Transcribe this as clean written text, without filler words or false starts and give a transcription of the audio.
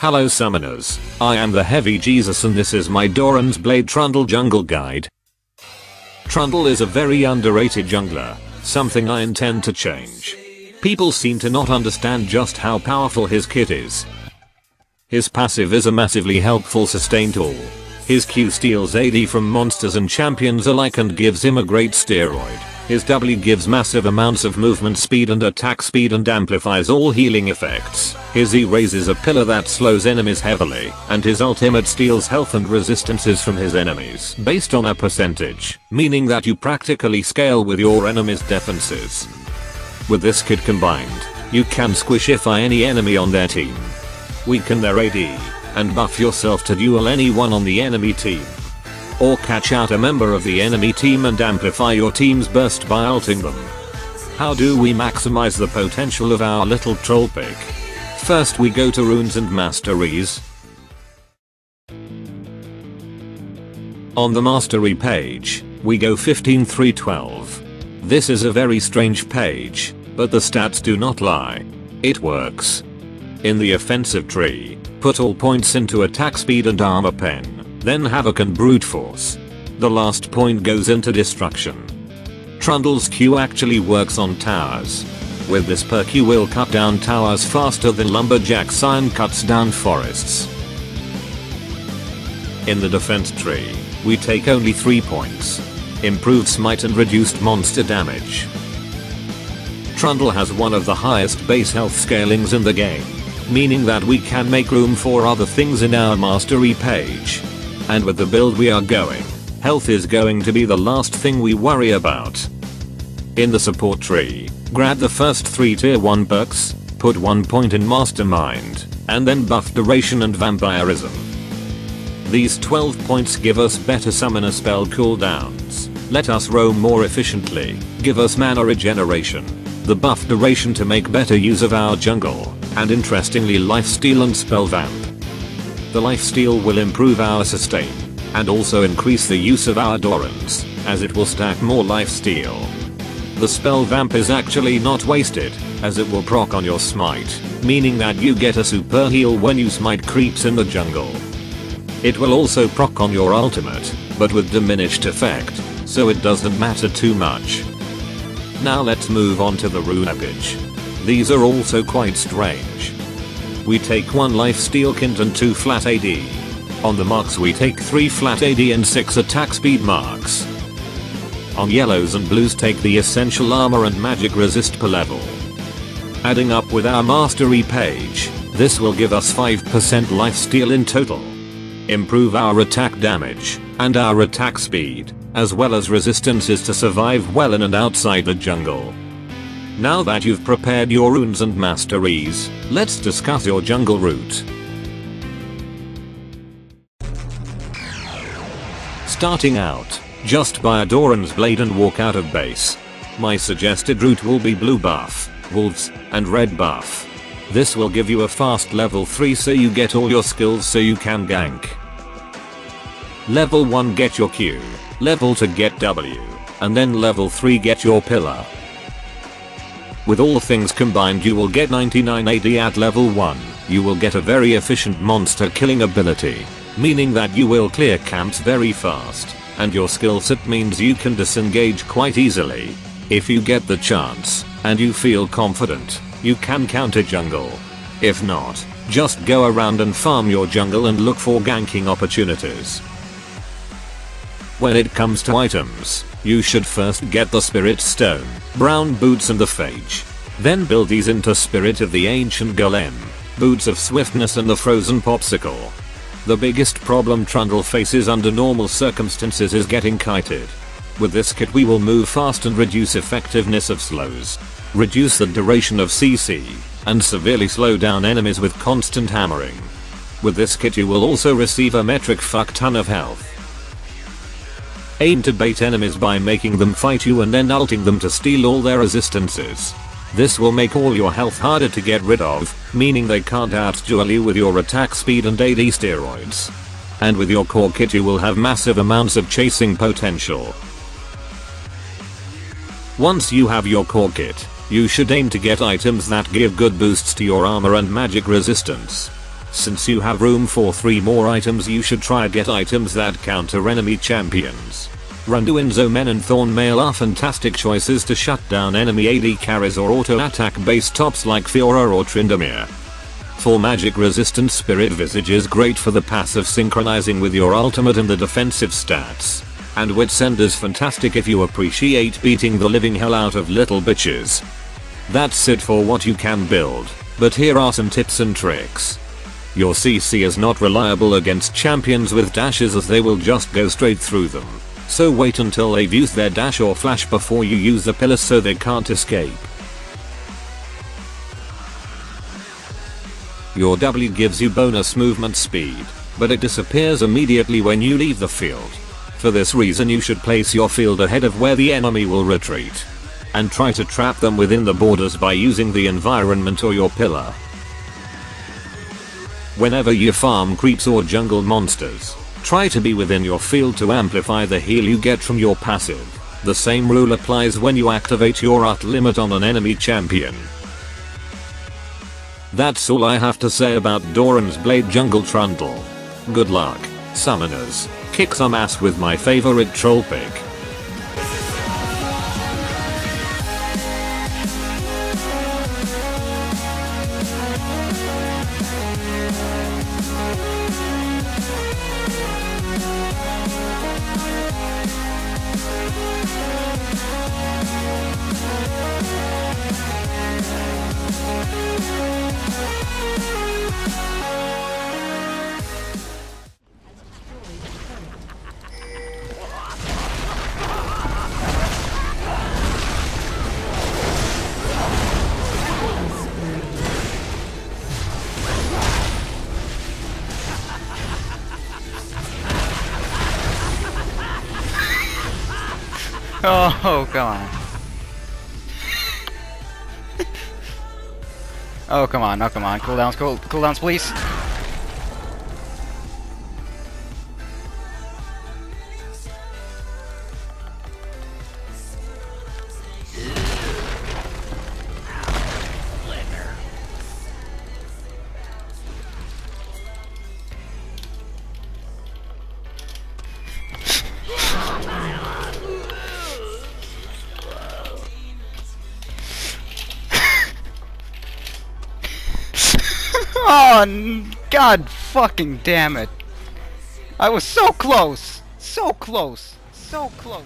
Hello summoners, I am the Heavy Jesus and this is my Doran's Blade Trundle Jungle Guide. Trundle is a very underrated jungler, something I intend to change. People seem to not understand just how powerful his kit is. His passive is a massively helpful sustain tool. His Q steals AD from monsters and champions alike and gives him a great steroid. His W gives massive amounts of movement speed and attack speed and amplifies all healing effects. His E raises a pillar that slows enemies heavily, and his ultimate steals health and resistances from his enemies based on a percentage, meaning that you practically scale with your enemy's defenses. With this kit combined, you can squishify any enemy on their team, weaken their AD, and buff yourself to duel anyone on the enemy team. Or catch out a member of the enemy team and amplify your team's burst by ulting them. How do we maximize the potential of our little troll pick? First we go to runes and masteries. On the mastery page, we go 15-3-12. This is a very strange page, but the stats do not lie. It works. In the offensive tree, put all points into attack speed and armor pen. Then havoc and brute force. The last point goes into destruction. Trundle's Q actually works on towers. With this perk you will cut down towers faster than lumberjack Scion cuts down forests. In the defense tree, we take only 3 points. Improved smite and reduced monster damage. Trundle has one of the highest base health scalings in the game, meaning that we can make room for other things in our mastery page. And with the build we are going, health is going to be the last thing we worry about. In the support tree, grab the first 3 tier 1 perks, put 1 point in mastermind, and then buff duration and vampirism. These 12 points give us better summoner spell cooldowns, let us roam more efficiently, give us mana regeneration, the buff duration to make better use of our jungle, and interestingly lifesteal and spell vamp. The lifesteal will improve our sustain, and also increase the use of our Dorans, as it will stack more lifesteal. The spell vamp is actually not wasted, as it will proc on your smite, meaning that you get a super heal when you smite creeps in the jungle. It will also proc on your ultimate, but with diminished effect, so it doesn't matter too much. Now let's move on to the rune page. These are also quite strange. We take 1 lifesteal kint and 2 flat AD. On the marks we take 3 flat AD and 6 attack speed marks. On yellows and blues take the essential armor and magic resist per level. Adding up with our mastery page, this will give us 5% lifesteal in total. Improve our attack damage, and our attack speed, as well as resistances to survive well in and outside the jungle. Now that you've prepared your runes and masteries, let's discuss your jungle route. Starting out, just buy a Doran's Blade and walk out of base. My suggested route will be blue buff, wolves, and red buff. This will give you a fast level 3 so you get all your skills so you can gank. Level 1 get your Q, level 2 get W, and then level 3 get your pillar. With all things combined you will get 99 AD at level 1, you will get a very efficient monster killing ability, meaning that you will clear camps very fast, and your skill set means you can disengage quite easily. If you get the chance, and you feel confident, you can counter jungle. If not, just go around and farm your jungle and look for ganking opportunities. When it comes to items, you should first get the Spirit Stone, Brown Boots and the Phage. Then build these into Spirit of the Ancient Golem, Boots of Swiftness and the Frozen Popsicle. The biggest problem Trundle faces under normal circumstances is getting kited. With this kit we will move fast and reduce effectiveness of slows, reduce the duration of CC, and severely slow down enemies with constant hammering. With this kit you will also receive a metric fuck ton of health. Aim to bait enemies by making them fight you and then ulting them to steal all their resistances. This will make all your health harder to get rid of, meaning they can't out-duel you with your attack speed and AD steroids. And with your core kit you will have massive amounts of chasing potential. Once you have your core kit, you should aim to get items that give good boosts to your armor and magic resistance. Since you have room for 3 more items, you should try get items that counter enemy champions. Randuin's Omen and Thornmail are fantastic choices to shut down enemy AD carries or auto attack base tops like Fiora or Trundle. For magic resistant Spirit Visage is great for the passive synchronizing with your ultimate and the defensive stats. And Witsend is fantastic if you appreciate beating the living hell out of little bitches. That's it for what you can build, but here are some tips and tricks. Your CC is not reliable against champions with dashes as they will just go straight through them. So wait until they've used their dash or flash before you use the pillars so they can't escape. Your W gives you bonus movement speed, but it disappears immediately when you leave the field. For this reason you should place your field ahead of where the enemy will retreat. And try to trap them within the borders by using the environment or your pillar. Whenever you farm creeps or jungle monsters, try to be within your field to amplify the heal you get from your passive. The same rule applies when you activate your ult limit on an enemy champion. That's all I have to say about Doran's Blade Jungle Trundle. Good luck, summoners. Kick some ass with my favorite troll pick. Oh, come on. Oh, come on. Oh, come on. Cooldowns, cooldowns, please. Oh, God fucking damn it. I was so close. So close. So close.